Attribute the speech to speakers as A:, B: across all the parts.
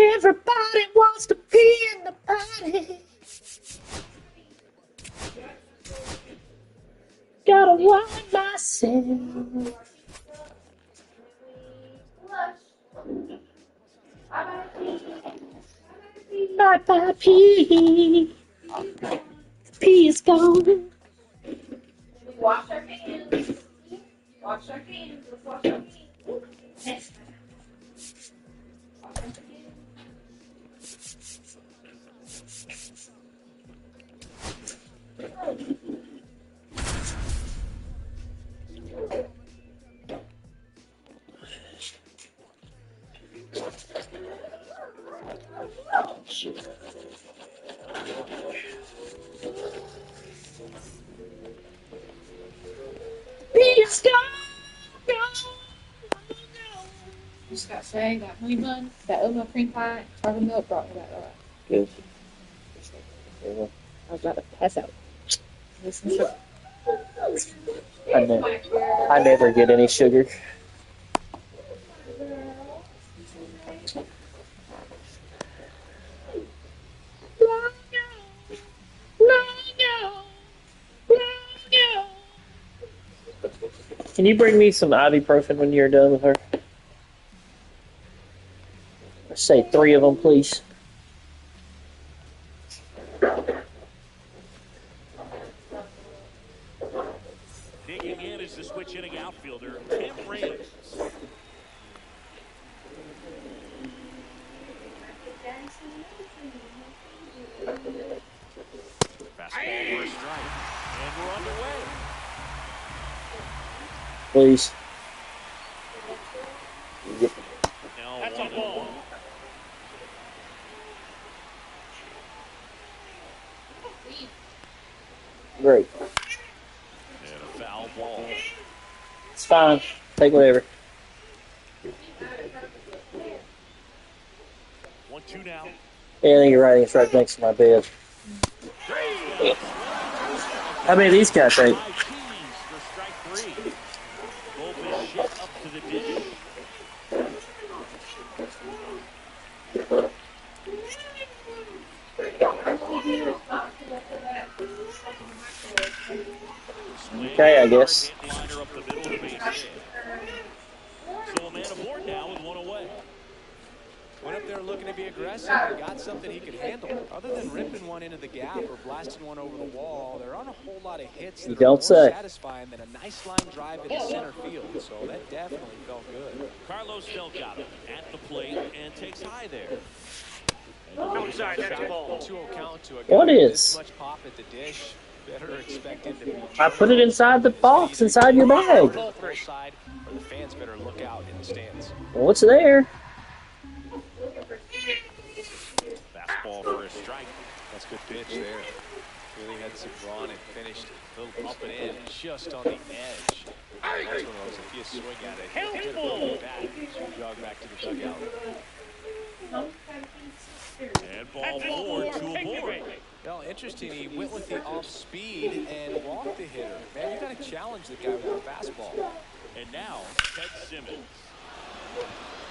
A: Everybody wants to be in the party. Gotta wind myself. Bye-bye, pee. Pee is gone.
B: Wash our hands. Wash our hands. Let's wash our hands.
A: Peace gone.
B: Just got saying that honey bun, that oatmeal cream pie, chocolate milk brought me back alive.
A: Good. I was about to pass out. I never get any sugar. Can you bring me some ibuprofen when you're done with her? Let's say 3 of them, please.
C: Digging in is the switch hitting outfielder, Tim Raines. Fastball for a strike, and we're underway.
A: Please. Yep.
C: That's a ball.
A: Great.
C: And a foul ball.
A: It's fine. Take whatever.
C: 1-2 now.
A: Yeah, I think you're right. It's right next to my bed. How many of these guys take?
C: For strike 3. Goldfish shit up to the dish.
A: Okay, I guess.
C: Liner up the middle of the base hit. So a man aboard now with 1 away.
D: Went up there looking to be aggressive and got something he could handle. Other than ripping one into the gap or blasting one over the wall, there aren't a whole lot of hits that are more satisfying than a nice line drive into center field. So that definitely felt good.
C: Carlos Delgado at the plate and takes high there.
D: Outside, that's a ball. 2-0 count to a
A: What
D: guy
A: is?
D: this much pop at the dish. Better expected to be.
A: I put it inside the box, inside your bag.
D: Side, or the fans better look out in the stands.
A: Well, what's there?
C: Fastball for a strike.
D: That's a good pitch there. Really had some run and finished a little up and in, just on the edge. That's one of those, if you swing at it, you get a bat, jog back to the dugout.
C: And ball 4, 2 aboard.
D: Well, interesting, he went with the off speed and walked the hitter. Man, you got to challenge the guy with your fastball.
C: And now, Ted Simmons.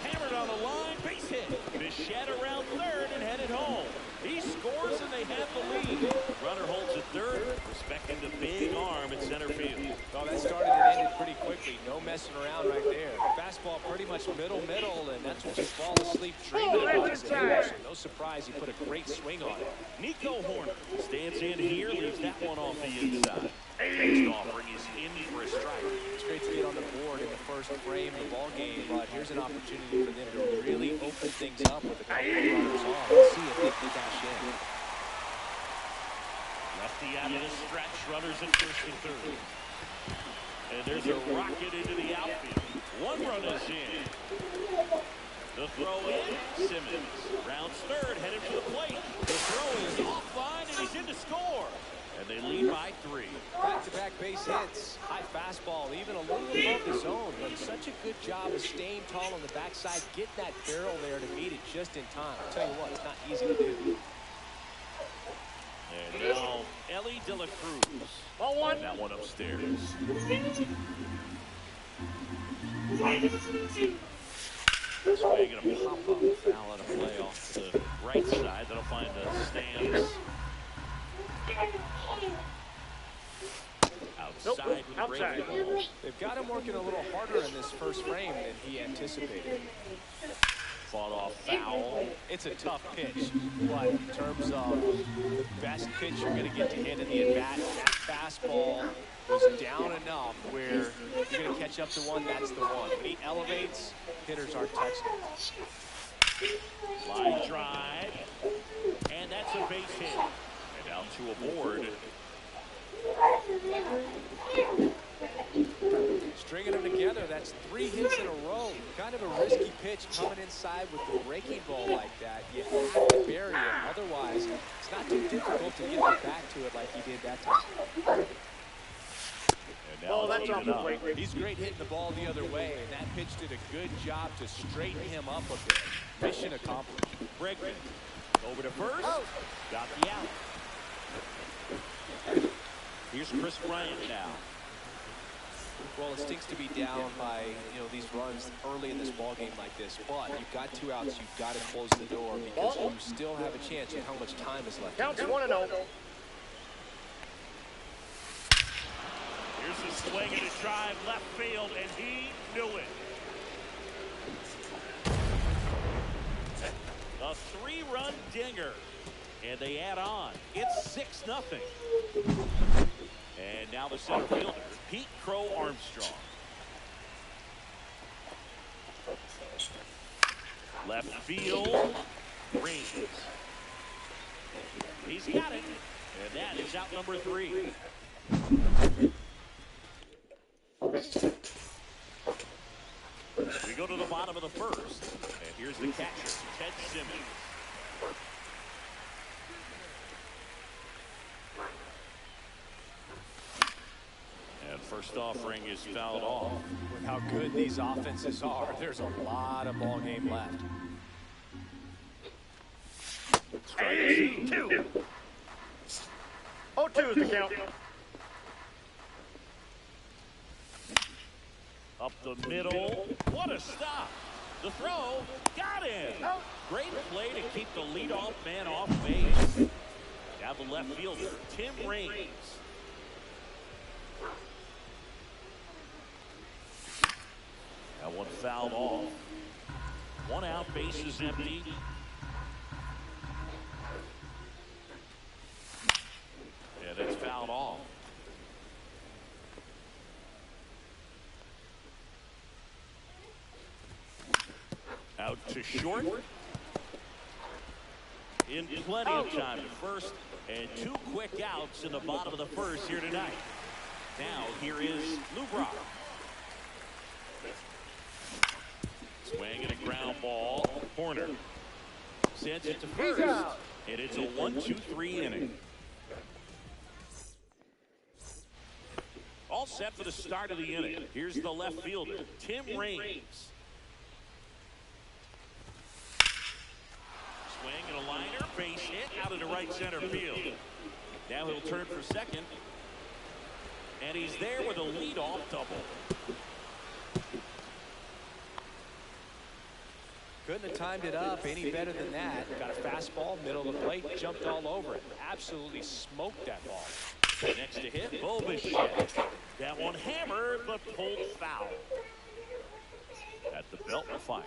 C: Hammered on the line, base hit. Bichette around third and headed home. He scores and they have the lead. Runner holds at third, respecting the big arm at center field.
D: Well, that started and ended pretty quickly. No messing around right there. Fastball pretty much middle, and that's what you fall asleep dreaming about as a hitter. So no surprise, he put a great swing on it.
C: Nico Horner stands in here, leaves that one off the inside. Next offering is in for a strike.
D: It's great to get on the board in the first frame of the ball game, but here's an opportunity for them to really open things up with a couple of runners on and see if they can cash in.
C: Lefty out of the stretch, runners at first and third. And there's a rocket into the outfield. 1 run is in. The throw in, Simmons. Rounds third, headed for the plate. The throw is offline, and he's in to score. And they lead by 3.
D: Back-to-back base hits. High fastball, even a little above the zone, but such a good job of staying tall on the backside, getting that barrel there to meet it just in time. I'll tell you what, it's not easy to do.
C: And now, Ellie De La Cruz. And that one upstairs. Swing and a pop-up foul out of play off the right side. That'll find the stands. Outside with a breaking ball.
D: They've got him working a little harder in this first frame than he anticipated.
C: Fought off foul.
D: It's a tough pitch, but in terms of the best pitch you're going to get to hit in the at-bat, that fastball was down enough where you're going to catch up to one, that's the one. When he elevates, hitters aren't touching it.
C: Line drive, and that's a base hit. And now to a board.
D: Stringing them together, that's 3 hits in a row. Kind of a risky pitch coming inside with the breaking ball like that. You have to bury it. Otherwise, it's not too difficult to get back to it like he did that time.
C: And now that's off the plate.
D: He's great hitting the ball the other way, and that pitch did a good job to straighten him up a bit. Mission accomplished.
C: Bregman over to first. Got the out. Here's Chris Bryant now.
D: Well, it stinks to be down by, these runs early in this ball game like this, but you've got 2 outs, you've got to close the door because you still have a chance at how much time is left.
A: Counts 1-0.
C: Here's the swing and a drive left field, and he knew it. A 3-run dinger, and they add on. It's 6-0. And now the center fielder, Pete Crow Armstrong. Left field, Reigns. He's got it, and that is out number 3. We go to the bottom of the first, and here's the catcher, Ted Simmons. And first offering is fouled off.
D: With how good these offenses are, there's a lot of ball game left.
C: Strike 2.
A: 0-2 is the count.
C: Up the middle. What a stop. The throw. Got him. Great play to keep the leadoff man off base. Now the left fielder, Tim Raines. That one fouled off. 1 out, base is empty. Yeah, that's fouled off. Out to short. In plenty of time to first, and 2 quick outs in the bottom of the first here tonight. Now here is Lou Brock. Swing and a ground ball. Horner sends it to first, and it's a 1-2-3 inning. All set for the start of the inning. Here's the left fielder, Tim Raines. Swing and a liner, base hit out into right center field. Now he'll turn for second, and he's there with a leadoff double.
D: Couldn't have timed it up any better than that. Got a fastball, middle of the plate, jumped all over it. Absolutely smoked that ball.
C: Next to hit, Bo Bichette. That one hammered, but pulled foul. At the belt and fires.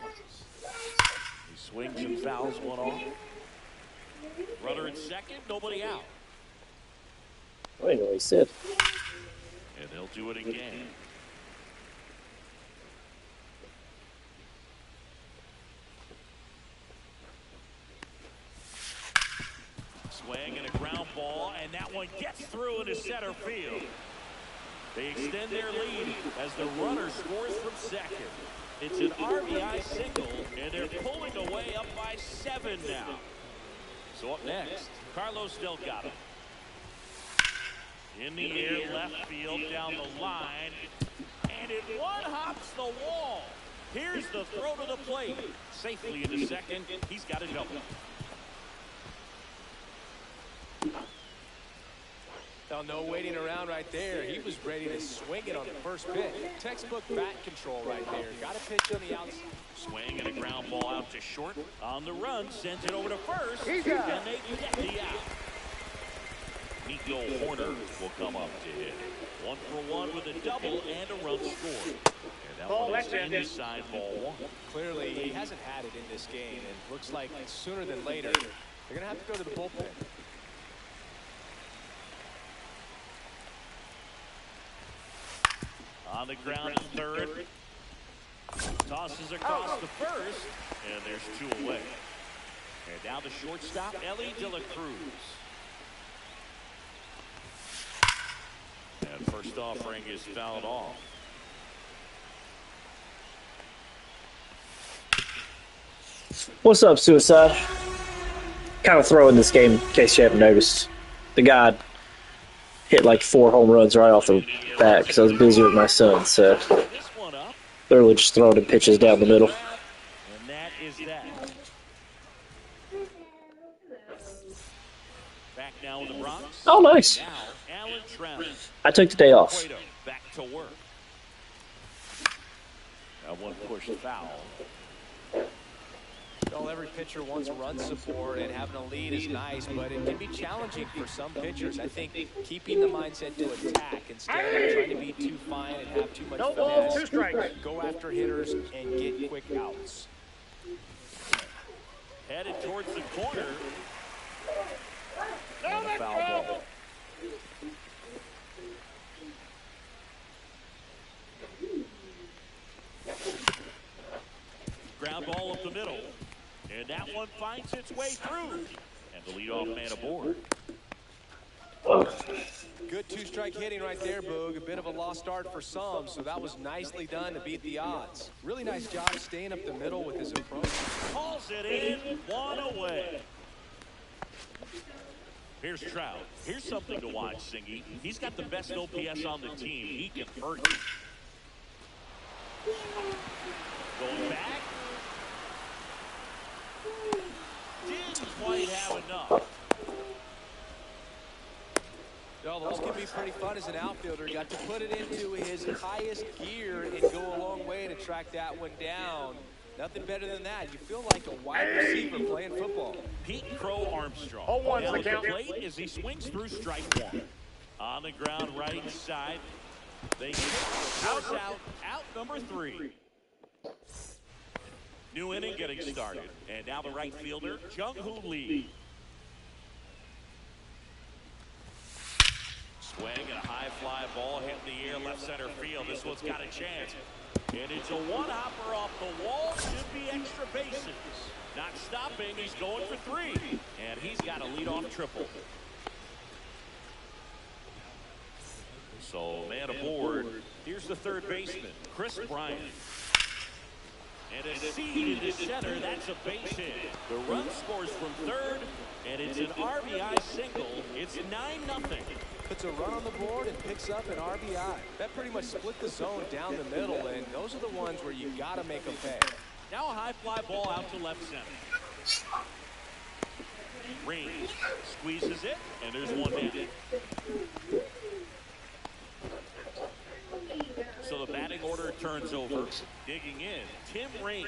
C: He swings and fouls one off. Runner at second, nobody out.
A: Wait, no, he said.
C: And they'll do it again. Swing and a ground ball, and that one gets through into center field. They extend their lead as the runner scores from second. It's an RBI single, and they're pulling away up by 7 now. So up next, Carlos Delgado. In the air, left field, down the line, and it one-hops the wall. Here's the throw to the plate. Safely into second. He's got a double.
D: Well, no waiting around right there. He was ready to swing it on the first pitch. Textbook bat control right there. Got a pitch on the outside.
C: Swing and a ground ball out to short. On the run, sends it over to first. And they get the out. Nico Horner will come up to hit. 1 for 1 with a double and a run scored. And that one is inside ball 1.
D: Clearly, he hasn't had it in this game. And looks like sooner than later, they're going to have to go to the bullpen.
C: On the ground at third. Tosses across the first. And there's 2 away. And now the shortstop, Ellie De La Cruz. And first offering is fouled off.
A: What's up, Suicide? Kind of throwing this game in case you haven't noticed. The guy hit like 4 home runs right off the bat because I was busy with my son, so literally just throwing him pitches down the middle.
C: And that is that. Back now in the Bronx.
A: Oh, nice.
C: Now, Alan Trout.
A: I took the day off.
C: Back to work. That one pushed foul.
D: Well, every pitcher wants run support, and having a lead is nice, but it can be challenging for some pitchers. I think keeping the mindset to attack instead of trying to be too fine and have too much finesse, go after hitters and get quick outs.
C: Headed towards the corner. And a foul ball. Ground ball up the middle. And that one finds its way through. And the leadoff man aboard.
D: Good 2-strike hitting right there, Boog. A bit of a lost start for some, so that was nicely done to beat the odds. Really nice job staying up the middle with his approach.
C: Calls it in, 1 away. Here's Trout. Here's something to watch, Singy. He's got the best OPS on the team. He can hurt you. Going back. Didn't quite have enough.
D: Well, those can be pretty fun as an outfielder. Got to put it into his highest gear and go a long way to track that one down. Nothing better than that. You feel like a wide receiver playing football.
C: Pete Crow Armstrong. Now at the plate as he swings through strike 1. On the ground right side. They force out number 3. New inning getting started. And now the right fielder, Jung-Hoo Lee. Swing and a high fly ball hitting the air left center field. This one's got a chance. And it's a one-hopper off the wall. Should be extra bases. Not stopping. He's going for 3. And he's got a leadoff triple. So man aboard. Here's the third baseman, Chris Bryant. And a seed into center. That's a base hit. The run scores from third. And it's an RBI single. It's 9-0.
D: Puts a run on the board and picks up an RBI. That pretty much split the zone down the middle, and those are the ones where you got to make them pay.
C: Now a high fly ball out to left center. Reigns squeezes it, and there's 1 down. So the batting order turns over. Digging in, Tim Reigns.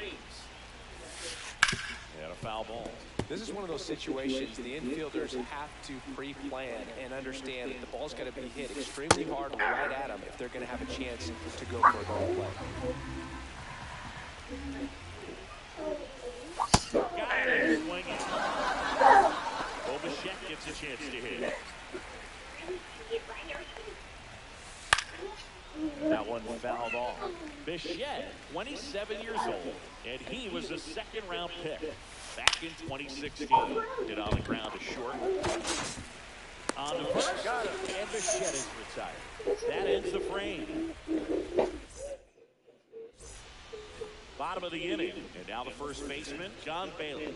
C: And a foul ball.
D: This is one of those situations the infielders have to pre-plan and understand that the ball's got to be hit extremely hard right at them if they're going to have a chance to go for a double play.
C: Got it, swinging. Bichette gets a chance to hit. That one fouled off. Bichette, 27 years old, and he was a second-round pick back in 2016. Did on the ground to short. On the first, and Bichette is retired. That ends the frame. Bottom of the inning, and now the first baseman, John Bailey.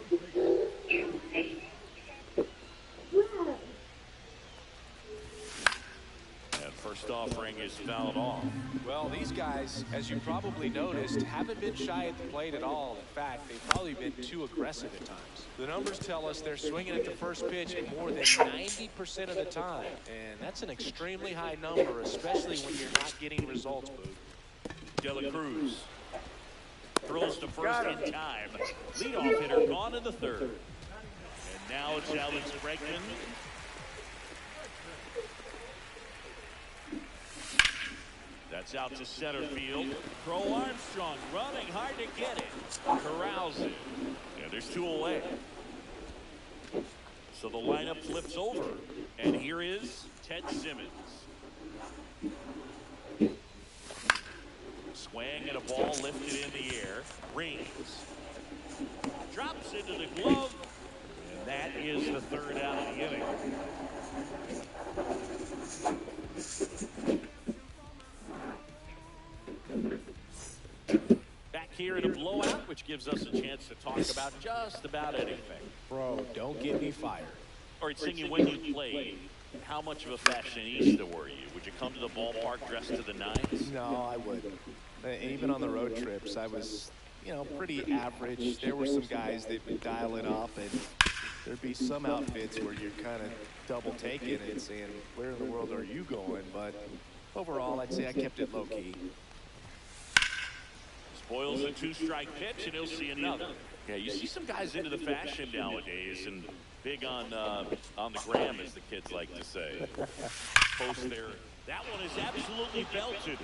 C: And first off. offering is fouled off.
D: Well, these guys, as you probably noticed, haven't been shy at the plate at all. In fact, they've probably been too aggressive at times. The numbers tell us they're swinging at the first pitch more than 90% of the time. And that's an extremely high number, especially when you're not getting results, Boog.
C: De La Cruz throws to first in time. Leadoff hitter gone in the third. And now it's Alex Bregman. That's out to center field. Crow Armstrong running hard to get it. Corrals it. And there's 2 away. So the lineup flips over. And here is Ted Simmons. Swing and a ball lifted in the air. Rings. Drops into the glove. And that is the third out of the inning. Back here in a blowout, which gives us a chance to talk about just about anything.
D: Bro, don't get me fired.
C: All right, Singy, when you played, how much of a fashionista were you? Would you come to the ballpark dressed to the nines?
D: No, I wouldn't. Even on the road trips, I was, you know, pretty average. There were some guys that would dial it up, and there'd be some outfits where you're kind of double taking it, saying, where in the world are you going? But overall, I'd say I kept it low-key.
C: Spoils a 2-strike pitch, and he'll see another. Yeah, you see some guys into the fashion nowadays, and big on the gram, as the kids like to say. Post there. That one is absolutely belted.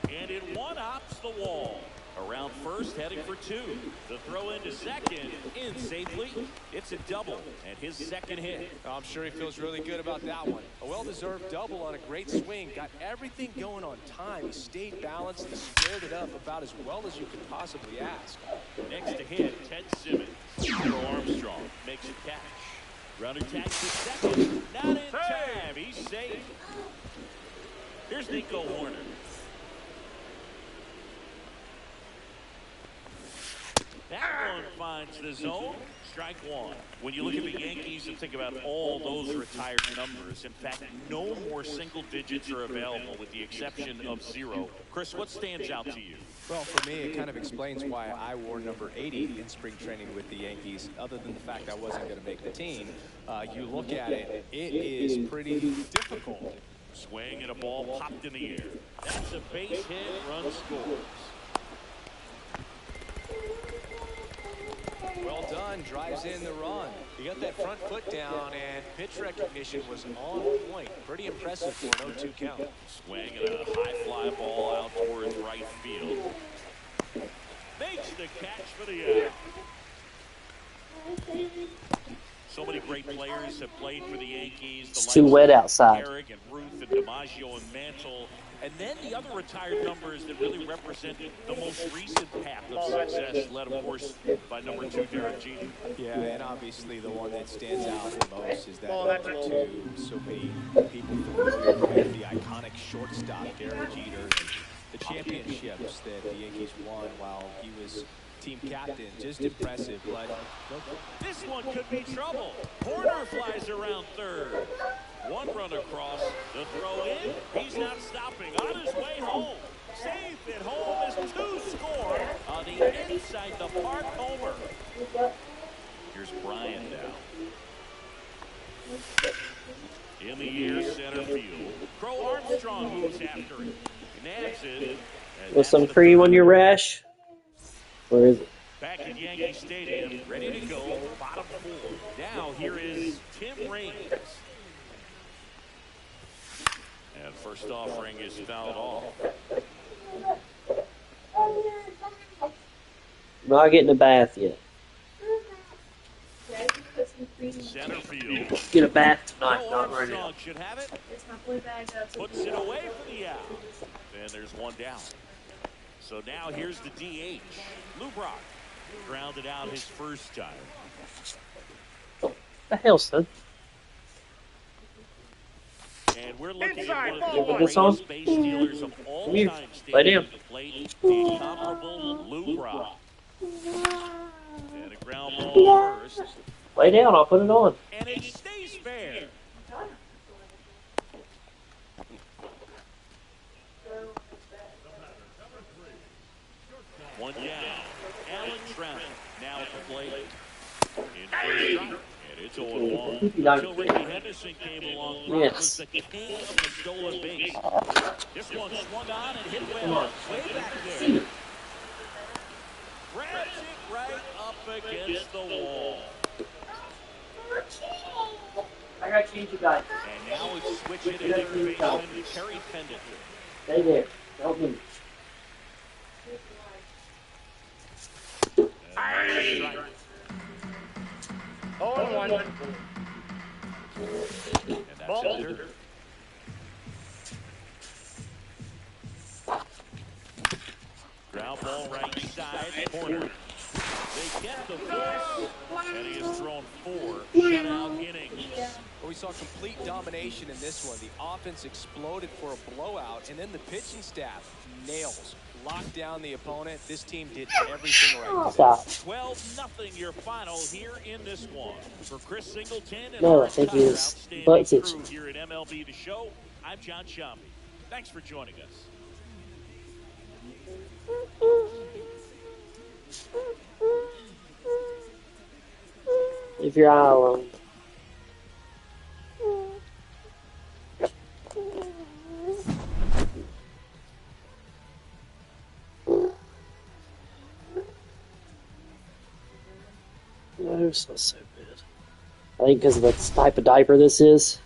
C: And it one-hops the wall. Around first, heading for 2. The throw into second, in safely. It's a double, and his second hit.
D: I'm sure he feels really good about that one. A well-deserved double on a great swing. Got everything going on time. He stayed balanced and squared it up about as well as you could possibly ask.
C: Next to hit, Ted Simmons. Armstrong makes a catch. Runner tags to second. Not in time. He's safe. Here's Nico Warner. That one finds the zone. Strike 1. When you look at the Yankees and think about all those retired numbers, in fact, no more single digits are available with the exception of 0. Chris, what stands out to you?
D: Well, for me, it kind of explains why I wore number 80 in spring training with the Yankees, other than the fact I wasn't going to make the team. You look at it, it is pretty difficult.
C: Swing and a ball popped in the air. That's a base hit, run scores.
D: Well done, drives in the run. He got that front foot down, and pitch recognition was on point. Pretty impressive for an 0-2 count.
C: Swing and a high fly ball out towards right field. Makes the catch for the out. So many great players have played for the Yankees.
A: It's too wet outside.
C: Eric and Ruth and DiMaggio and Mantle. And then the other retired numbers that really represent the most recent path of success, led, of course, by number 2, Derek Jeter.
D: Yeah, and obviously the one that stands out the most is that number 2. So many people familiar with the iconic shortstop, Derek Jeter, and the championships that the Yankees won while he was team captain. Just impressive. But
C: this one could be trouble. Porter flies around third. One run across, the throw in, he's not stopping, on his way home. Safe at home is 2 score on the inside the park homer. Here's Bryant now. In the air, center field. Crow Armstrong moves after it. Nabs it.
A: With some cream on your rash? Where is it?
C: Back at Yankee Stadium, ready to go, bottom 4. Now here is Tim Raines. And first offering is fouled off.
A: Not getting a bath yet.
C: Center field.
A: Get a bath tonight, not right now.
C: Should have it.
B: It's my boy bag up.
C: Puts it away for the out. And there's one down. So now here's the DH. Lou Brock grounded out his first time.
A: The hell, son?
C: And we're looking at one
A: Give
C: of
A: this
C: the
A: on.
C: greatest base stealers of all
A: Here.
C: time.
A: Lay down.
C: The plate, the incomparable Lou Brock. And a ground ball first.
A: Lay down, I'll put it on.
C: And it stays fair. at the plate. In for a strike, and it's 0-1. Until Ricky Henderson came along, Brock was the king of the stolen base. This one swung on and hit well, way back there. Grabs it right up against the wall.
A: I got to change you guys.
C: And now it's switching to the baseman, Terry Pendleton.
A: Stay there. Help me.
C: Strike.
A: 0-1.
C: And that's it. Dirt. Ground ball right side corner. They get the force, and he has thrown 4 shutout innings.
D: Well, we saw complete domination in this one. The offense exploded for a blowout, and then the pitching staff nails. Locked down the opponent. This team did everything right.
C: 12-0 your final here in this one. For Chris Singleton and
A: No, I think he was butt
C: crew here at MLB The Show, I'm John Shambi. Thanks for joining us.
A: Leave your eye alone. No, it smells so good. I think because of the type of diaper this is,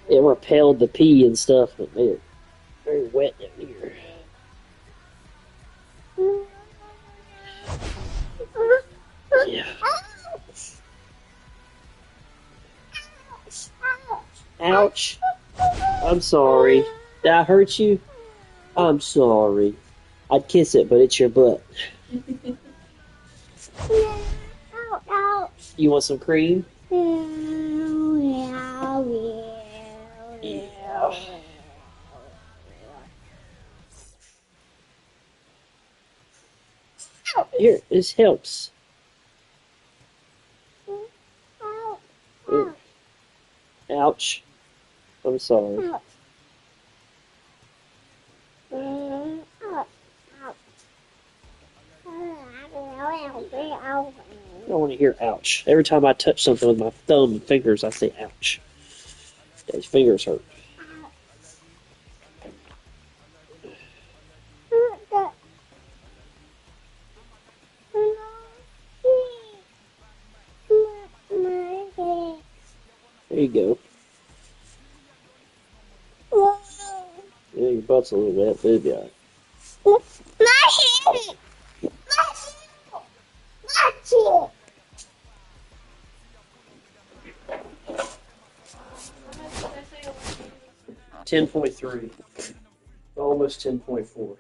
A: it repelled the pee and stuff, but made it very wet down here. Yeah. Ouch. I'm sorry. Did I hurt you? I'm sorry. I'd kiss it, but it's your butt. You want some cream? Yeah. Here, this helps. Here. Ouch. I'm sorry. I don't want to hear ouch. Every time I touch something with my thumb and fingers, I say ouch. These fingers hurt. There you go. Yeah, your butt's a little wet, but it'll be alright. 10.3. Almost 10.4.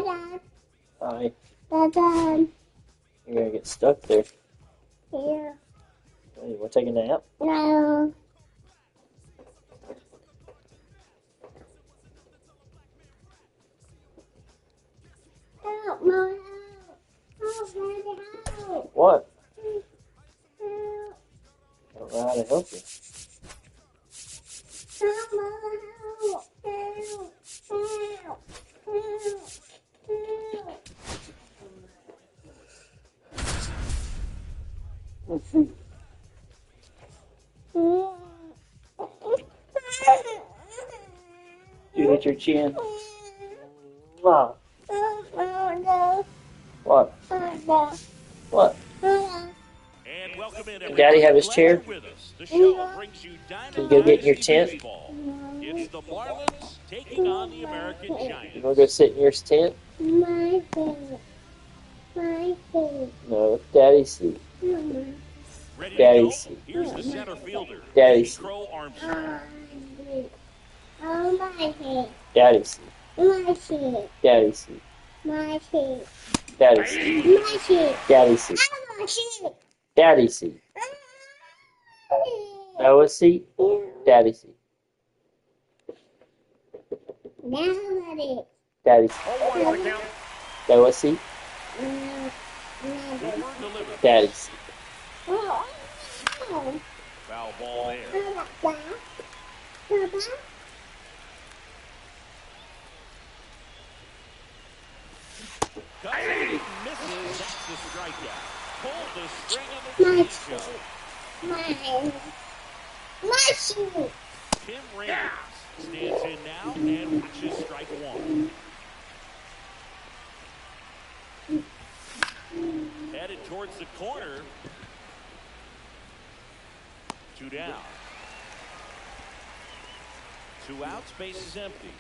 A: Hi. You're gonna get stuck there.
B: Yeah.
A: Hey, you want to take a nap?
B: No. Help, Mom, help. Help, Daddy, help.
A: What?
B: Help.
A: I don't know how to help you.
B: Help, Mom, help. Help. Help. Help.
A: You hit your chin. Wow. What? What?
C: And welcome in
A: Can Daddy have his
C: Glad
A: chair?
C: you're with us. The show brings you
A: Can you go get in your
C: Dynasty
A: tent?
C: Baseball. It's the Marlins taking on the American Giants.
A: You want to go sit in your tent?
B: My seat. My seat.
A: No, it's Daddy's seat.
B: Mama.
C: Ready
A: Daddy's
C: to
A: seat.
C: go? Here's the center fielder,
A: Daddy's seat.
C: Crow Armstrong.
B: Oh, my seat.
A: Daddy's seat.
B: My seat.
A: Daddy's seat.
B: My seat.
A: Daddy's seat.
B: My seat.
A: Daddy's seat.
B: My seat.
A: Daddy's seat. Noah's seat. Daddy's seat.
B: Daddy.
A: Daddy's seat. Noah's seat. Daddy's seat.
C: Foul ball there. Cuts it, misses. That's the strikeout. Pulled the string on the changeup. Tim Raines stands in now and watches strike one. Headed towards the corner. 2 down. 2 outs, base is empty.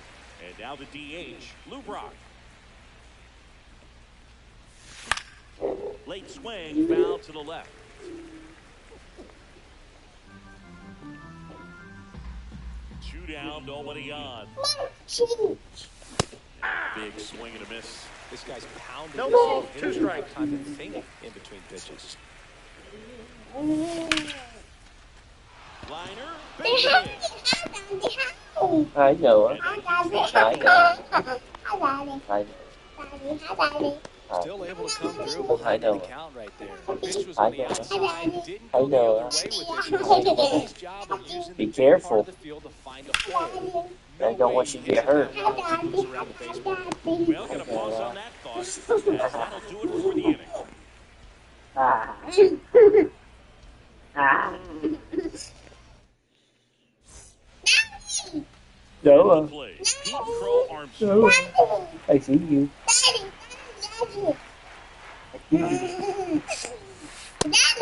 C: And now the DH, Lou Brock. Late swing, foul to the left. Two down, nobody on. Big swing and a miss.
D: This guy's pounding this ball. Hitters don't have time to think in between pitches.
C: Liner, base hit.
A: I know her.
B: Hi,
A: I know.
D: Still able to come through behind
A: I know.
D: the count right there. Pitch was
A: I
D: on the
A: know.
D: outside, didn't
A: I
D: go the
A: know.
D: other way with it. He did a nice job of using
A: Be
D: the big
A: careful.
D: part of the field to find a hole.
A: I don't want you to get hurt.
C: Well, gonna pause on that thought, as that'll do it for the inning.
A: Noah.
C: Play. Pete Crow Armstrong.
A: I see you.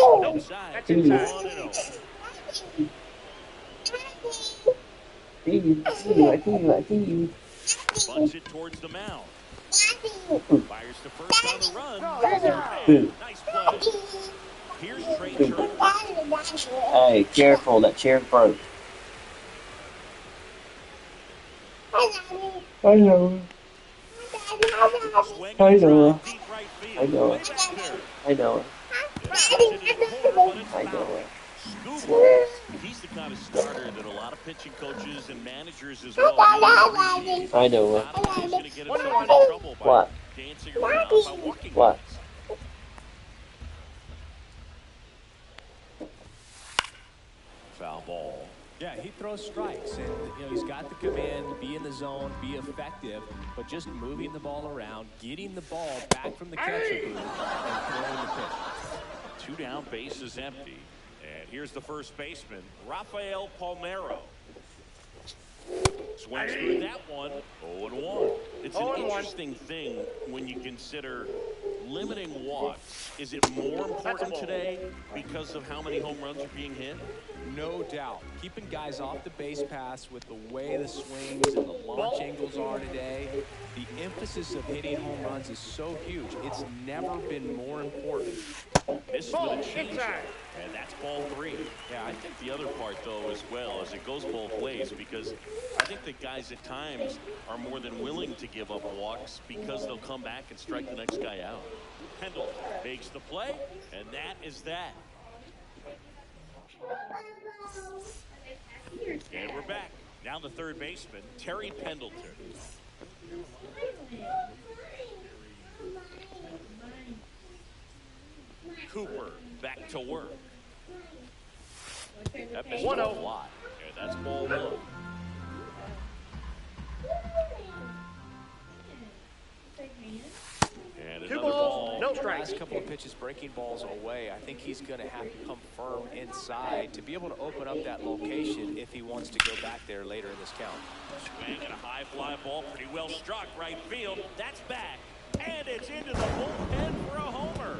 C: Outside.
A: See you.
C: 1-0.
A: See you. I see you. I see you.
C: Bunts it towards the mound. Fires to first on the run.
A: Boo.
C: Nice play. Here's Trey Turner.
A: Hey, careful. That chair broke. I know.
C: Swing
A: I
C: and
A: know.
C: drive deep right field.
A: I know.
C: Way back there.
A: I know.
C: It's in his corner, but it's
A: I know.
C: foul. Scoop. He's the kind of starter that a lot of pitching coaches and managers as well really appreciate.
A: I know.
C: Not only is going to get himself in trouble by
A: What?
C: dancing around by walking.
A: What?
C: Foul ball.
D: Yeah, he throws strikes, and he's got the command to be in the zone, be effective, but just moving the ball around, getting the ball back from the catcher booth, and throwing the pitch.
C: 2 down, base is empty. And here's the first baseman, Rafael Palmeiro. Swings through that one, 0-1. It's an interesting thing when you consider limiting walks. Is it more important today because of how many home runs are being hit?
D: No doubt. Keeping guys off the base pass with the way the swings and the launch angles are today, the emphasis of hitting home runs is so huge. It's never been more important.
C: Missed with a changeup, and that's ball 3. Yeah, I think the other part, though, as well, is it goes both ways because I think that guys at times are more than willing to give up walks because they'll come back and strike the next guy out. Pendleton makes the play, and that is that. And we're back. Now the third baseman, Terry Pendleton. Cooper back to work. That missed a lot. And that's ball 1. And another ball.
D: No strike. Last couple of pitches breaking balls away. I think he's going to have to come firm inside to be able to open up that location if he wants to go back there later in this count.
C: Swing and a high fly ball, pretty well struck right field. That's back. And it's into the bullpen for a homer.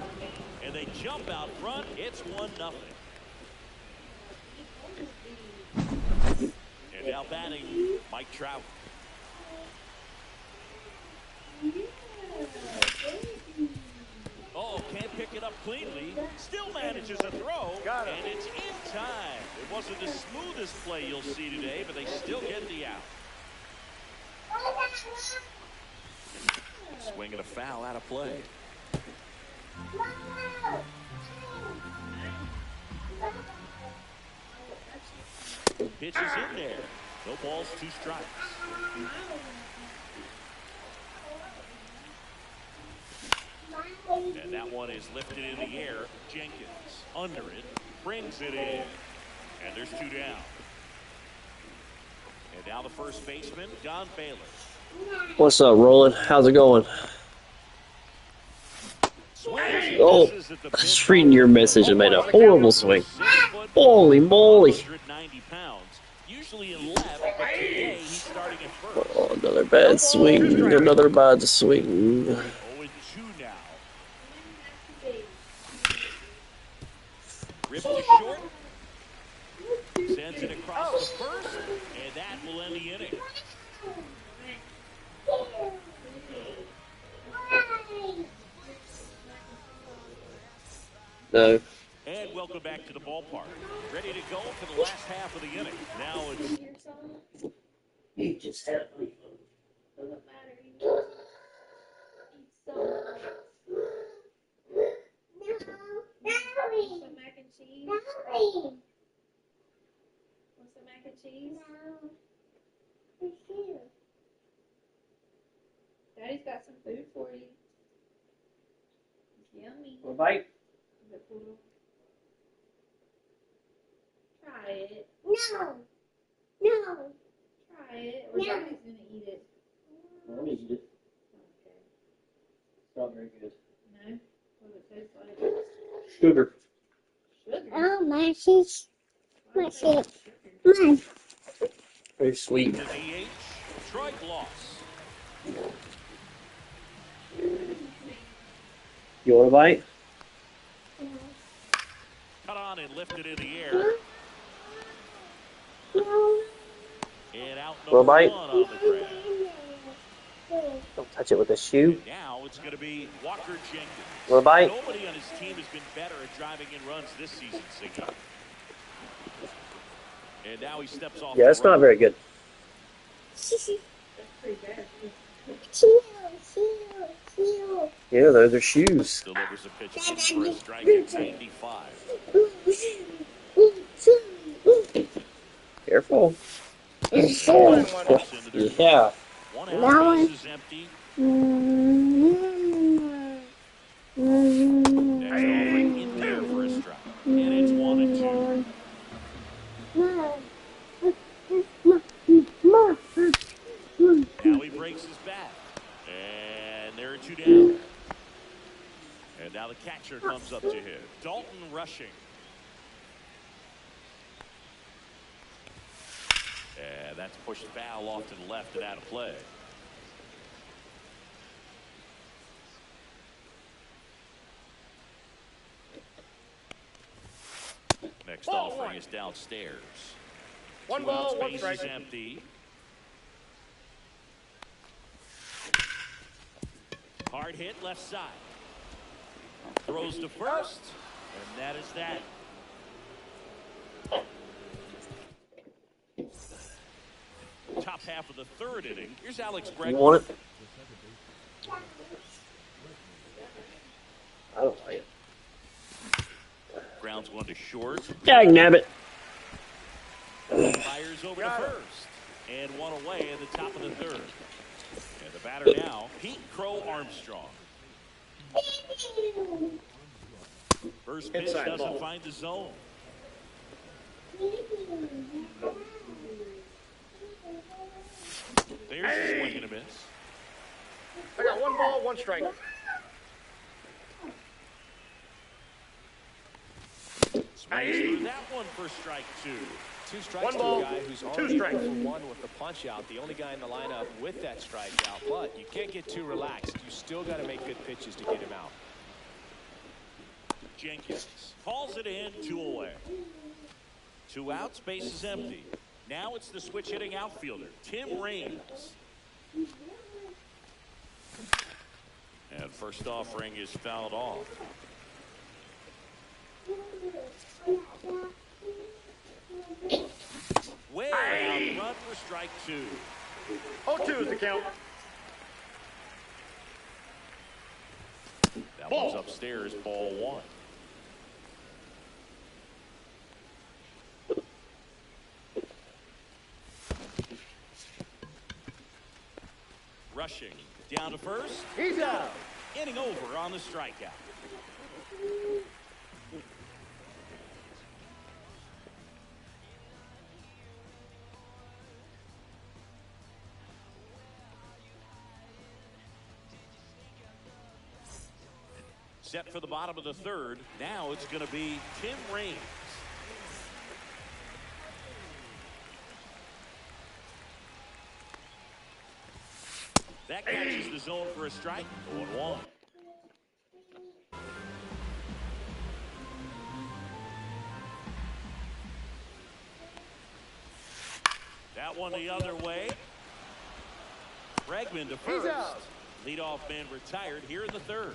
C: And they jump out front. It's 1-0. And now batting, Mike Trout. Oh, can't pick it up cleanly. Still manages a throw. And it's in time. It wasn't the smoothest play you'll see today, but they still get the out. Swing and a foul out of play. Pitch is in there. No balls, 2 strikes. And that one is lifted in the air. Jenkins under it, brings it in. And there's 2 down. And now the first baseman, Don Baylor.
A: What's up, Roland? How's it going? Oh, I was reading your message and made a horrible swing. Holy moly.
C: Usually in left, but today he's starting at first.
A: Oh, another bad swing. Another bad swing.
C: 0-2 now. Ripped to short. Sends it across the first, and that will end the inning.
A: No.
C: And welcome back to the ballpark. Ready to go for the last half of the inning. Now it's...
A: You just had a
B: Doesn't matter. You eat so much. Want some mac and cheese? Want some mac and cheese? Daddy's got some food for you. It's yummy.
A: a bite?
B: Is it cool? Try it.
E: No.
B: Try it. Or Daddy's gonna eat it.
A: Let me eat it.
B: Okay.
A: It's not very good.
B: No? What does it taste like?
A: Sugar.
B: Sugar.
E: Oh, Marcy's.
B: Why
E: What's
B: is that
E: it?
B: sugar?
E: Mom.
A: Very sweet.
C: The DH, Troy Gloss.
A: You want a bite?
C: Cut on and lifted in the air. And out
A: Want a
C: number
A: bite?
C: 1 on the ground.
A: Don't touch it with a shoe.
C: Now it's going to be Walker Jenkins.
A: Want a bite?
C: Nobody on his team has been better at driving in runs this season, Siggy. And now he steps off.
A: Yeah, it's not very good.
B: That's pretty bad.
A: Yeah, those are shoes.
C: Delivers a pitch for a strike at 95.
A: Careful.
E: Mm.
A: Yeah.
C: One
E: That
C: out,
E: one.
C: base is empty.
E: Mm.
C: Next offering in there for a strike. And it's 1-2. Now he breaks his bat. And there are 2 down. And now the catcher comes up to hit. Dalton rushing. And that's pushed foul off to the left and out of play. Next offering is downstairs.
D: 1
C: 2
D: ball,
C: outs,
D: 1
C: base
D: strike.
C: is empty. Hard hit left side. throws to first, and that is that. Top half of the third inning. Here's Alex
A: You
C: Bregman.
A: want it? I don't like it.
C: Grounds one to short.
A: Dag nabbit.
C: Fires over to first. And one away at the top of the third. And the batter now, Pete Crow Armstrong. First pitch
A: Inside
C: doesn't
A: ball.
C: find the zone. There's a swing and a miss.
E: I got 1 ball, 1 strike.
C: Swings through that one for strike 2.
D: 2 strikes
E: 1
D: to
E: ball,
D: a guy who's
E: 2
D: already
E: strikes.
D: over 1 with the punch out. The only guy in the lineup with that strikeout. But you can't get too relaxed. You still got to make good pitches to get him out.
C: Jenkins calls it in, 2 away. 2 outs, base is empty. Now it's the switch hitting outfielder, Tim Raines. And first offering is fouled off. Way out front for strike 2.
E: 0-2 is the count.
C: That one's upstairs, ball 1. Rushing down to first.
E: He's out.
C: Inning over on the strikeout. Set for the bottom of the third. Now it's going to be Tim Raines. That catches the zone for a strike. 0-1. That one the other way. Bregman to first.
E: out.
C: Leadoff man retired here in the third.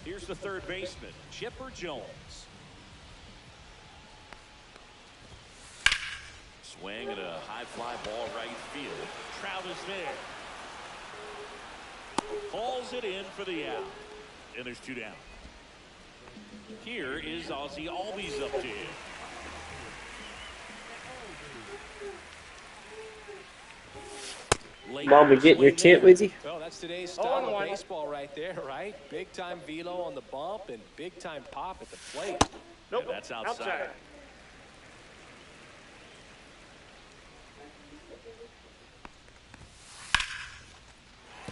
C: Here's the third baseman, Chipper Jones. Swing at a high fly ball right field. Trout is there. Calls it in for the out. And there's 2 down. Here is Ozzie Albies up to him.
A: Mom, we getting your tent with you?
D: Well, that's today's style of baseball right there, right? Big time velo on the bump and big time pop at the plate.
E: Nope.
C: And that's outside.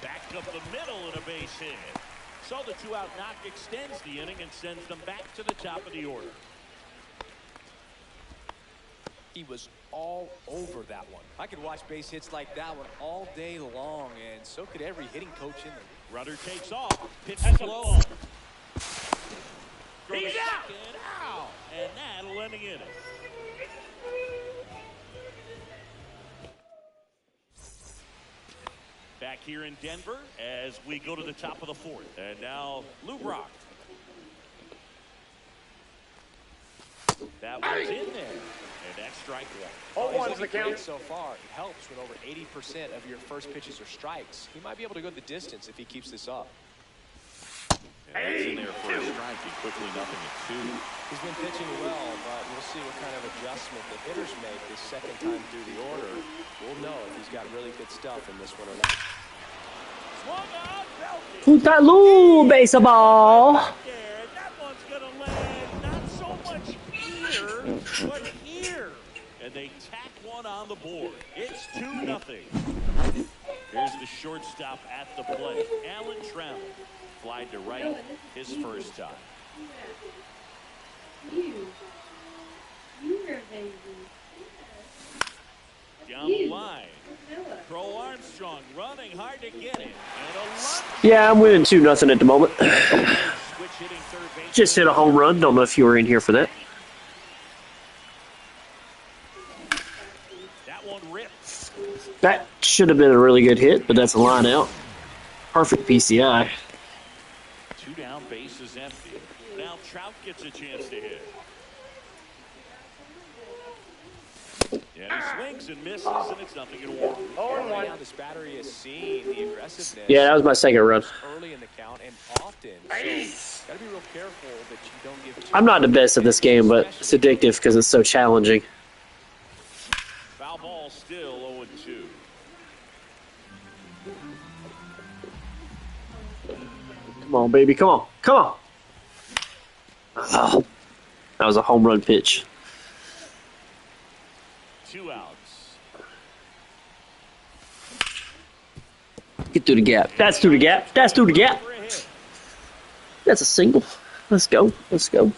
C: Back up the middle and a base hit. So the 2-out knock extends the inning and sends them back to the top of the order.
D: He was all over that one. I could watch base hits like that one all day long, and so could every hitting coach in the
C: Runner takes off. Pitch slow. He's out. And that'll end the inning. Back here in Denver as we go to the top of the fourth. And now Lou Brock. That one's in there. And that's strike 1.
E: 0-1 is the count.
D: So far, it helps when over 80% of your first pitches are strikes. He might be able to go the distance if he keeps this up.
C: And that's in there for a strike. He quickly nothing at 2.
D: He's been pitching well, but we'll see what kind of adjustment the hitters make this second time through the order. We'll know if he's got really good stuff in this one or not.
A: Putalu baseball.
C: There, and that one's going to land not so much here, but here. And they tack one on the board. It's 2-0. Here's the shortstop at the plate, Alan Trammell. Fly to right his first time. Down the line. Crow Armstrong running hard to get it. And a lunge.
A: Yeah, I'm winning 2-0 at the moment.
C: Switch hitting third base.
A: Just hit a home run. Don't know if you were in here for that.
C: That one ripped.
A: That should have been a really good hit, but that's a line out. Perfect PCI.
C: 2 down, base is empty. Now Trout gets a chance to hit. And he swings and misses, and it's 0-1.
E: 0-1.
D: Now this battery has seen the aggressiveness.
A: Yeah, that was my second run.
D: Early in the count and often. So gotta be real careful that you don't give.
A: I'm not the best at this game, but it's addictive because it's so challenging.
C: Foul ball still 0-2.
A: Come on, baby. Come on. Come on. Oh, that was a home run pitch.
C: 2 outs.
A: Get through the gap. That's through the gap. That's through the gap.
C: For a hit.
A: That's a single. Let's go. Let's go.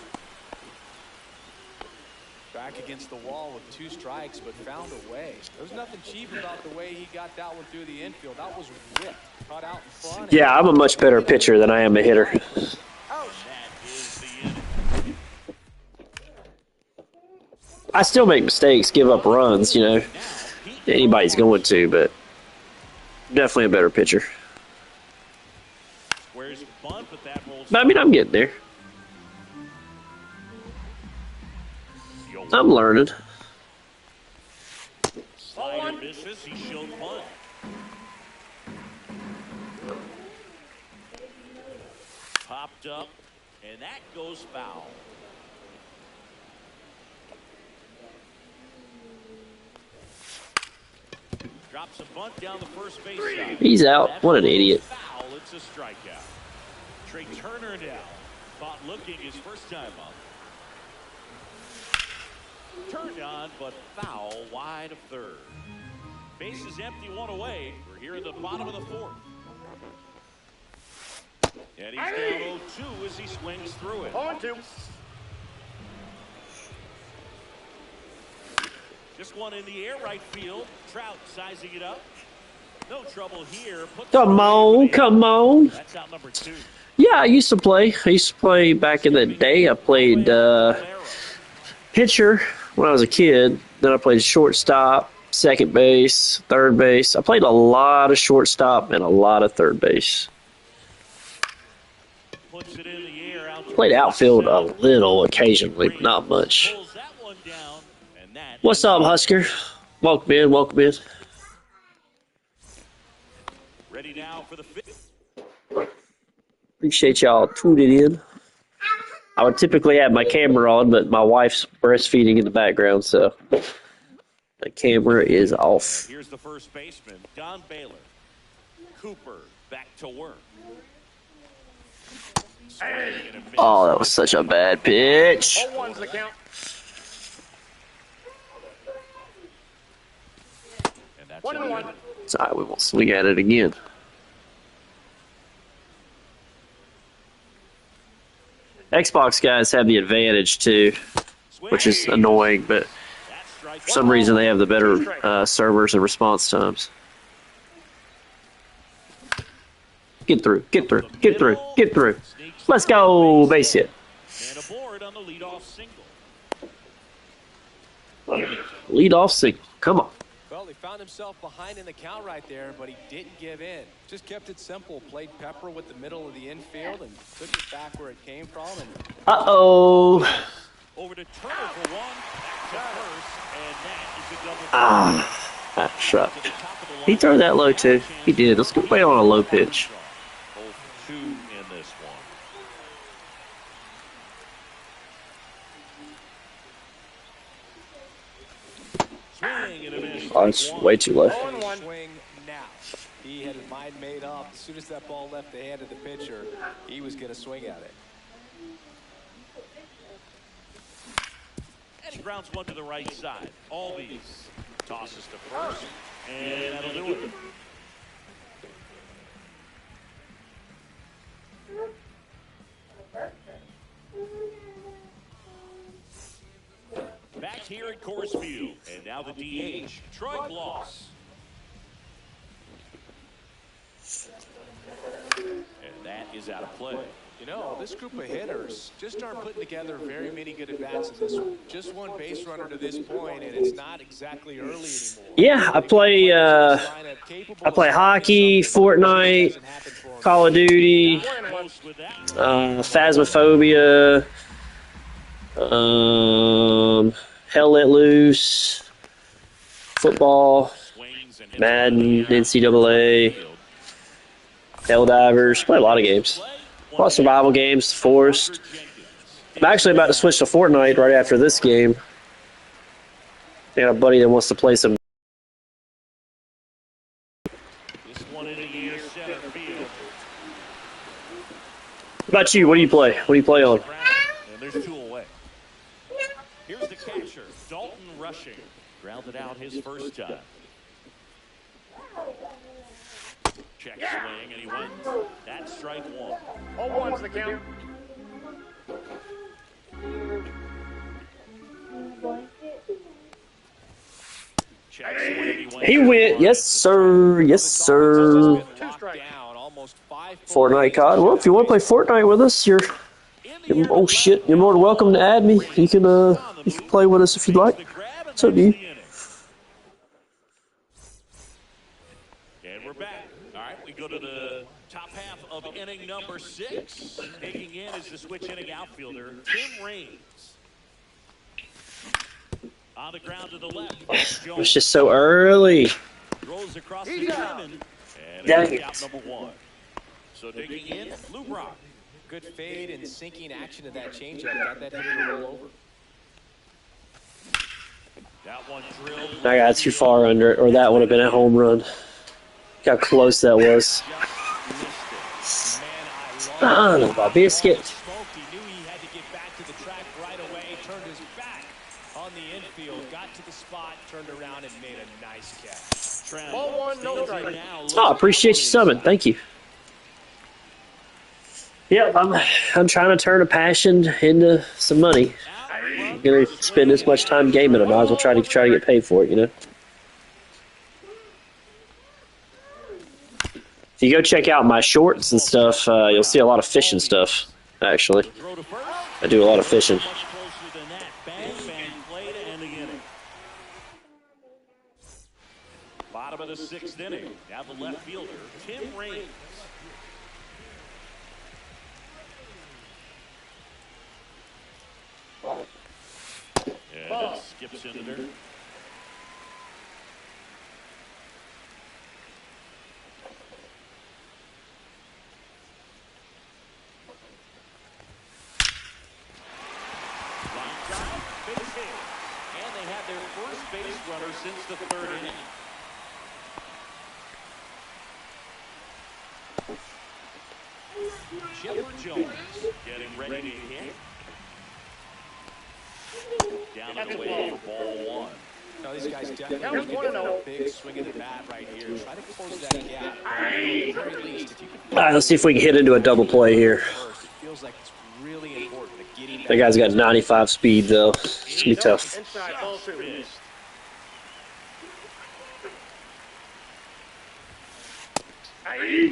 D: Back against the wall with 2 strikes, but found a way. There was nothing cheap about the way he got that one through the infield. That was ripped, cut out in front.
A: Yeah, I'm a much better pitcher than I am a hitter.
C: That is the inning.
A: I still make mistakes, give up runs, you know. Anybody's going to, but definitely a better pitcher.
C: Squares bunt, but that rolls.
A: But I mean, I'm getting there. I'm learning.
C: Slider misses. He showed bunt. Popped up, and that goes foul. Drops a bunt down the first base side.
A: He's out. What an idiot.
C: Foul. It's a strikeout. Trey Turner now. Caught looking his first time up. Turned on, but foul wide of third. Base is empty, 1 away. We're here in the bottom of the 4th. And he's down 0-2 as he swings through it.
E: 0-2.
C: Just one in the air, right field. Trout sizing it up. No trouble here.
A: Come on, come on.
C: That's out number 2.
A: Yeah, I used to play. I used to play back in the day. I played pitcher when I was a kid. Then I played shortstop, second base, third base. I played a lot of shortstop and a lot of third base.
C: Puts it in the air.
A: Played outfield a little occasionally, but not much.
C: Pulls that one down, and that
A: What's up, Husker? Welcome in, welcome in.
C: ready now for the 5th.
A: Appreciate y'all tuning in. I would typically have my camera on, but my wife's breastfeeding in the background, so the camera is off.
C: Here's the first baseman, Don Baylor. Cooper back to work.
A: Oh, that was such a bad pitch.
E: 0-1's the count.
C: And that's
E: 1-1.
A: It's all right, we won't swing at it again. Xbox guys have the advantage too, which is annoying, but for some reason they have the better servers and response times. Get through, get through, get through, get through. Let's go, base hit.
C: And aboard on the leadoff single.
A: Lead off single, come on.
D: Well, he found himself behind in the count right there, but he didn't give in. Just kept it simple, played pepper with the middle of the infield, and took it back where it came from. And
A: Uh-oh.
C: Over to Turner for one. Back to first, and that is a double.
A: That truck. He threw that low too. He did. Let's go play on a low pitch.
C: Both 2 in this one. Swing and a miss.
A: Oh, it's way too low.
E: 0-1.
D: swing now. He had his mind made up. As soon as that ball left the hand of the pitcher, he was going to swing at it.
C: And he grounds one to the right side. Albies tosses to first, and that'll do it. Back here at Coors Field, and now the DH, Troy Gloss. And that is out of play.
D: You know, this group of hitters just aren't putting together very many good at-bats in this one. Just one base runner to this point, and it's not exactly early anymore.
A: Yeah, I play hockey, Fortnite, Call of Duty,
E: One and one.
C: With that,
A: Phasmophobia, Hell Let Loose, football,
C: swings and hits
A: Madden, NCAA, Helldivers. Play a lot of games. A lot of survival games, Forest. I'm actually about to switch to Fortnite right after this game. I got a buddy that wants to play some.
C: This one in the air, center field.
A: What about you? What do you play? What do you play on?
C: And there's two away. Here's the catcher, Dalton Rushing. Grounded out his first time. Check swing, and he wins. That's strike one.
E: 0-1's the count.
C: Check swing, he wins.
A: He went. Yes, sir. Yes, sir.
E: Two strikes.
D: Down almost 5
A: Fortnite COD. Well, if you want to play Fortnite with us, you're oh shit, you're more than welcome to add me. You can play with us if you'd like. It's up to you.
C: And we're back. All right, we go to the top half of inning number 6. Taking in is the switch inning outfielder, Tim Raines. On the ground to the left.
A: It's just so early.
C: Rolls across the diamond. And
A: Dang
C: it's
A: it.
C: out number 1. So digging in, Lou Brock.
D: Good fade and sinking action of that changeup. Got that hitter to roll over.
C: That one drilled.
A: I got too far under it, or that would have been a home run. How close that was. Son of a biscuit.
D: He knew he had to get back to the track right away. Turned his back on the infield. Got to the spot. Turned around and made a nice catch.
E: Ball one, no strike.
A: Oh, appreciate you subbing. Thank you. Yep, I'm trying to turn a passion into some money. I'm gonna spend this much time gaming. I might as well try to get paid for it. You know. If you go check out my shorts and stuff, you'll see a lot of fishing stuff. Actually, I do a lot of fishing.
C: Much closer than that. Bang, bang, play to end the inning. Bottom of the 6th inning. Now the left fielder, Tim Raines. And it skips into there. Line drive, base hit. And they have their first base runner since the 3rd inning. Chipper Jones getting ready to hit. Down and away for ball 1.
D: No, these guys definitely need to get a big swing of the bat right here. Try to close that gap. At the very least, if you can.
A: All right, let's see if we can hit into a double play here.
D: First, it feels like it's really important to get him.
A: That guy's got 95 speed though. It's gonna be tough.
E: Inside, ball 2.
C: Missed.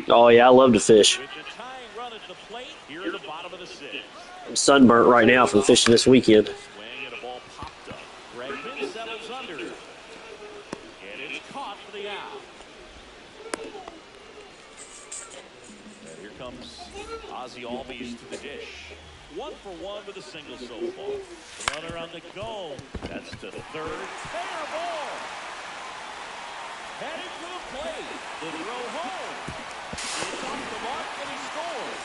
A: Oh yeah, I love to fish.
C: With the tying run at the plate, here at the bottom of the 6th.
A: I'm sunburnt right now from fishing this weekend.
C: Swing and a ball popped up. Bregman settles under. And it's caught for the out. And here comes Ozzie Albies to the dish. 1 for 1 with a single so far. Runner on the go. That's to 3rd. Fair ball. Headed to the plate. The throw home. It's off the mark and he scores.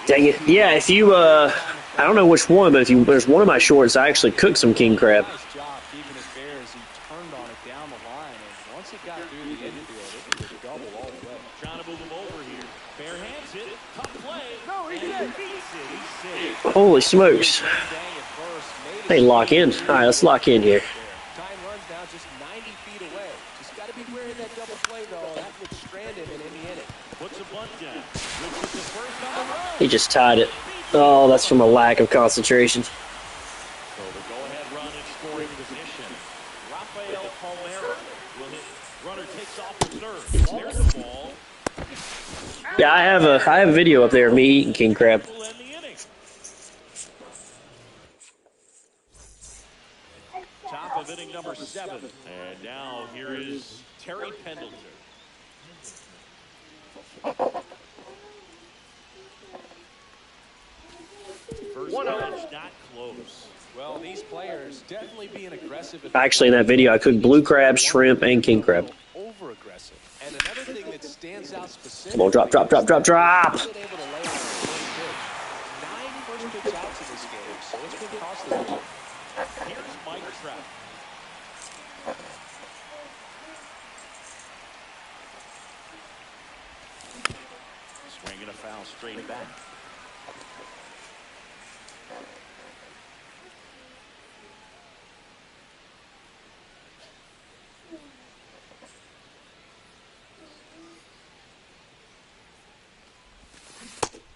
A: Dang it. Yeah, if you, I don't know which one, but if you, there's one of my shorts, I actually cooked some king crab.
D: Nice job keeping it fair as he turned on it down the line. And once it got through the infield, it was a double all the way.
C: Trying to move him over here. Bare hands it. Tough play. No, he beats it. He's safe.
A: Holy smokes.
D: Dang at first, made
A: They lock in. All right, let's lock in here.
D: Time runs now just 90 feet away. Just got to be wary of that double play, though. That would strand him in any inning.
C: Puts a bunt down. Which is the first on the road.
A: He just tied it. Oh, that's from a lack of concentration.
C: So the go-ahead run in scoring position. Rafael Palmeiro will hit. Runner takes off for 3rd. There's the ball.
A: Yeah, I have a video up there of me eating king crab.
C: Will end the inning. Top of inning number 7. And now here is Terry Pendleton. Pitch not close.
D: Well, these players definitely being aggressive.
A: Actually, in that video, I cooked blue crab, shrimp, and king crab.
D: Over aggressive. And another thing that stands out specifically.
A: Come on, drop, drop, drop, drop, drop.
D: Been able to lay on the first pitch. 9 first pitch outs in this game, so it's been costly for them.
C: Here's Mike Trout. Swinging a foul straight back.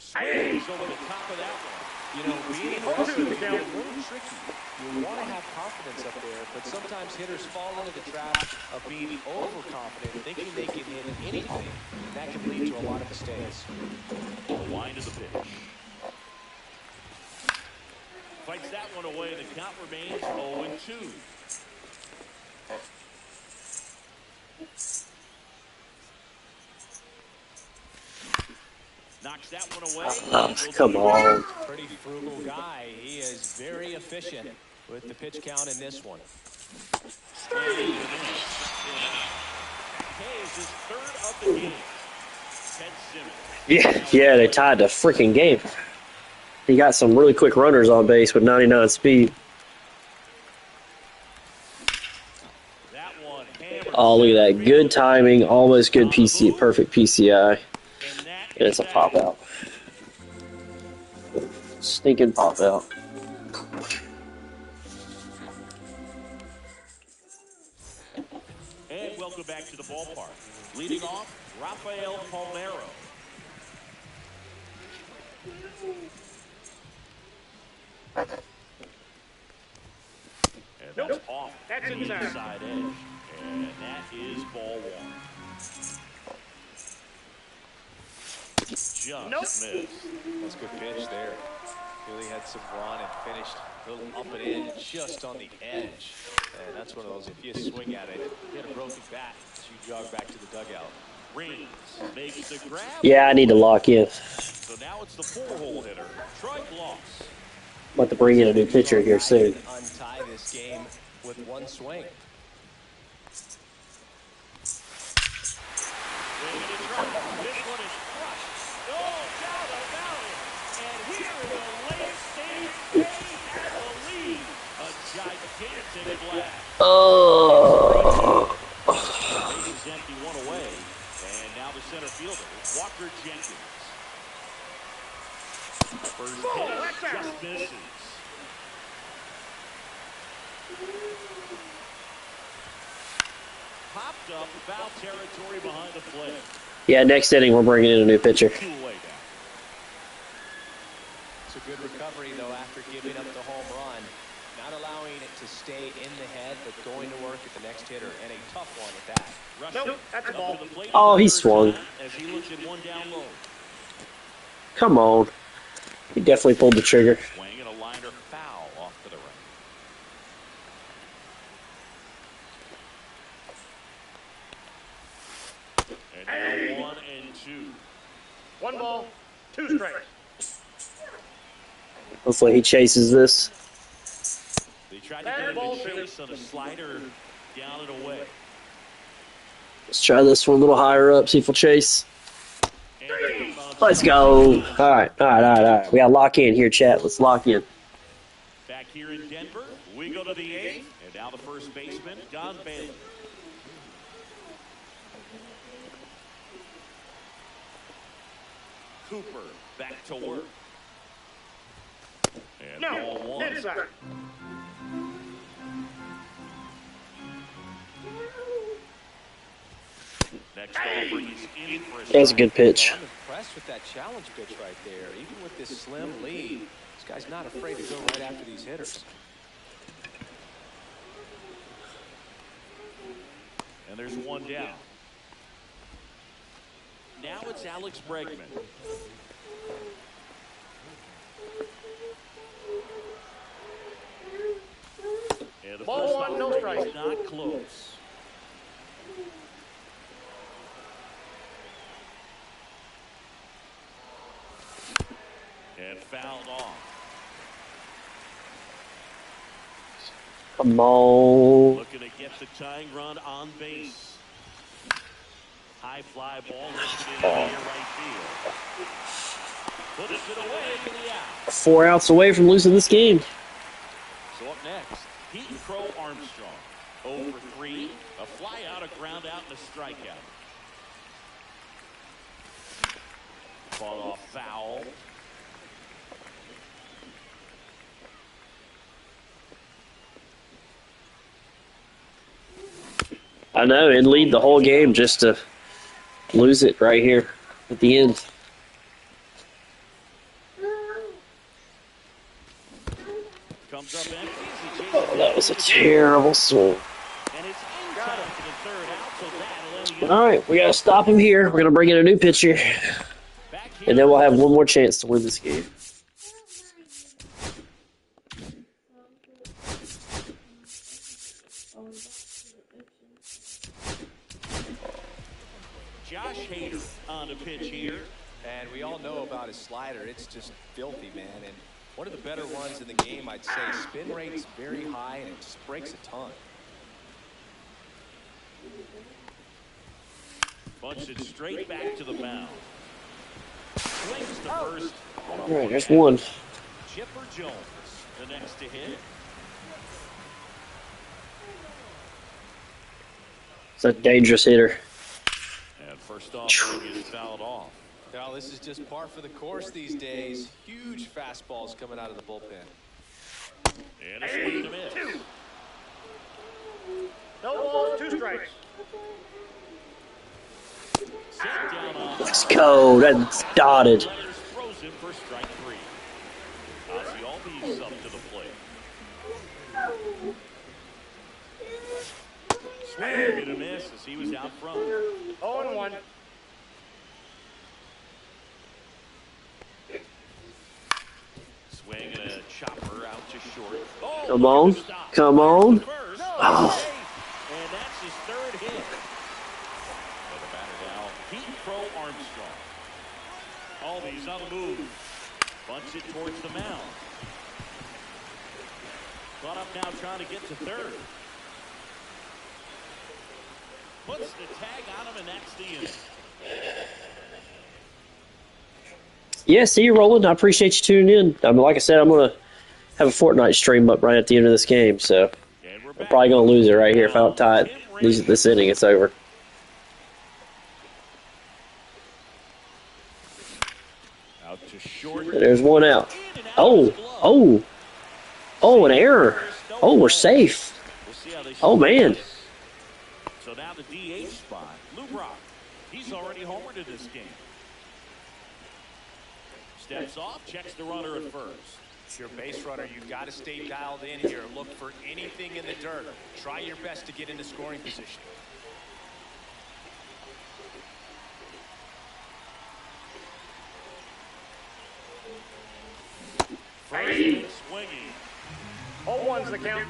C: Swings over the top of that one.
D: You know, being aggressive is a little tricky. You want to have confidence up there, but sometimes hitters fall into the trap of being overconfident, thinking they can hit anything. And that can lead to a lot of mistakes.
C: The line of the pitch. Fights that one away. The count remains 0-2. Knocks that one away.
A: Come on.
D: Pretty frugal guy. He is very efficient with the pitch count in this one.
C: Hayes is third of the game. Ted Simmons.
A: Yeah, they tied the freaking game. He got some really quick runners on base with 99 speed.
C: That one hammered.
A: Oh, look at that. Good timing. Almost good PC. Perfect PCI. And it's a pop out. Stinking pop out.
C: And welcome back to the ballpark. Leading off, Rafael Palmeiro. And that's off
E: That's
C: the
E: inside.
C: inside edge. And that is ball one. Just missed.
D: That's a good pitch there. Really had some run and finished a little up and in just on the edge. And that's one of those, if you swing at it, hit a broken bat, you jog back to the dugout.
C: Reigns makes the grab.
A: Yeah, I need to lock in.
C: So now it's the 4-hole hitter, Troy Gloss.
A: I'm about to bring in a new pitcher here soon.
D: Untie this game with one swing.
C: This one is crushed. Oh, doubt about it. And here in the late stage, they have the lead. A gigantic blast.
A: Oh.
C: Base is empty, one away. And now the center fielder, Walker Jenkins. First pitch just misses. Popped up foul territory behind the plate.
A: Yeah, next inning we're bringing in a new pitcher.
C: 2 away now.
D: It's a good recovery, though, after giving up the home run. Not allowing it to stay in the head, but going to work at the next hitter, and a tough one at that.
C: Rushing
E: Nope, that's a
C: up
E: ball.
C: to the plate
A: Oh, he
C: for the third
A: swung.
C: time as he looks at one down low.
A: Come on. He definitely pulled the trigger.
C: Swing and a liner foul off to the right. And now 1-2.
E: 1 ball, 2 strikes.
A: Hopefully he chases this.
C: They tried to get him to chase on a slider down and away.
A: Let's try this one a little higher up, see if we'll chase.
C: And
A: Let's go. All right. We got to lock in here, chat. Let's lock in.
C: back here in Denver, we go to the 8th, and now the first baseman, Don Bailey. Cooper back to work. And ball
E: No,
C: 1.
E: inside.
C: Next offer, he's in for a
A: That's a good pitch.
D: I'm impressed with that challenge pitch right there. Even with this slim lead, this guy's not afraid to go right after these hitters.
C: And there's one down. Now it's Alex Bregman. And the
E: Ball
C: first
E: 1, no
C: offering
E: strike.
C: is not close. And fouled off.
A: Come on.
C: Looking to get the tying run on base. High fly ball lifted into near right field. Puts it away for the out.
A: 4 outs away from losing this game.
C: So up next, Pete Crow Armstrong. 0 for 3, a fly out, a ground out, and a strikeout. Fought off foul.
A: I know, and lead the whole game just to lose it right here at the end.
C: Comes up empty.
A: Oh, that was a terrible swing.
C: And it's in time for the third out, so that'll end the
A: All right, we got to stop him here. We're going to bring in a new pitcher,
C: back here.
A: and then we'll have one more chance to win this game.
C: Josh Hader on the pitch here.
D: And we all know about his slider. It's just filthy, man. And one of the better ones in the game, I'd say. Spin rate's very high, and it just breaks a ton.
C: Bunts it straight back to the mound. Swings to first.
A: All right, there's one.
C: Chipper Jones, the next to hit.
A: It's a dangerous hitter.
C: And first off, he gets fouled off.
D: Now, this is just par for the course these days. Huge fastballs coming out of the bullpen.
C: And a swing to miss.
E: No balls, 2 strikes.
C: Set down on.
A: Let's go. That's dotted.
C: Letters throws him for strike 3. Ozzy Albies up to the plate. Swing and a miss as he was out front.
E: 0-1.
C: Swing and a chopper out to short. Oh,
A: Come on. Come on.
C: first.
A: Oh.
C: And that's his 3rd hit. And the batter now, Pete Crow Armstrong. Albies on the move. Bunts it towards the mound. Caught up now trying to get to 3rd. Puts the tag on him, and that's the inning.
A: Yeah, see you, Roland. I appreciate you tuning in. Like I said, I'm going to have a Fortnite stream up right at the end of this game, so
C: And we're
A: I'm
C: back.
A: probably going to lose it right here. If I don't tie it this inning, it's over.
C: Out to short.
A: And there's one out. Oh, an error. Oh, we're safe.
C: We'll see how they
A: Oh, man.
C: So now the DH spot. Lou Brock. He's already homered in this game. Steps off, checks the runner at first.
D: If you're a base runner, you've got to stay dialed in here. Look for anything in the dirt. Try your best to get into scoring position.
C: First swinging.
E: 0-1's the count.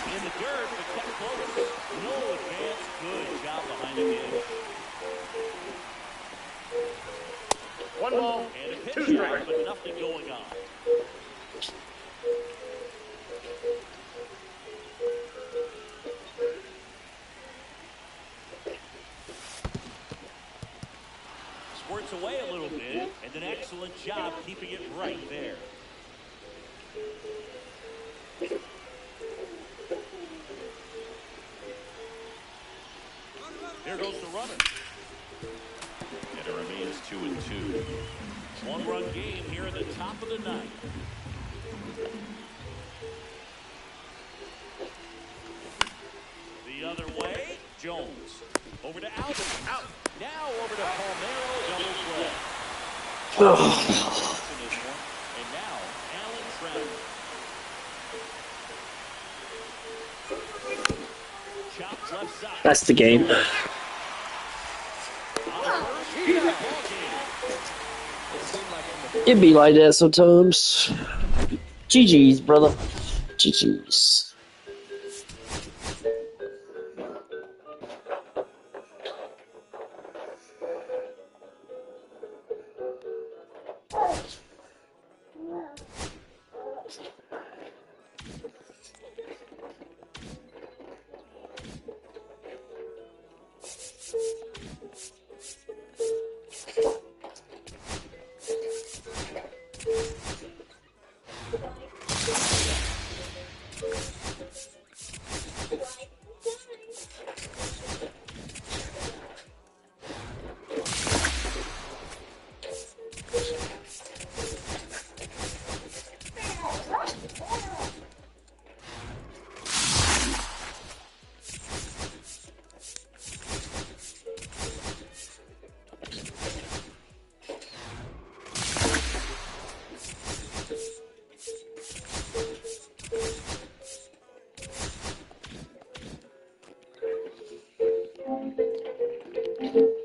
C: In the dirt, but kept close. No advance. Good job behind the dish.
E: 1 ball,
C: And a
E: 2
C: pitch out,
E: strikes.
C: but nothing going on. Squirts away a little bit, and an excellent job keeping it right there. There goes the runner. And it remains 2-2. 1-run game here in the top of the 9th. The other way, Jones. Over to Albert. Out. Now over to Palmero. Double play. Johnson is one. And now Allen Trout. Chops left side.
A: That's the game.
C: On the first, he's got a ball game.
A: It be like that sometimes. GG's, brother. GG's.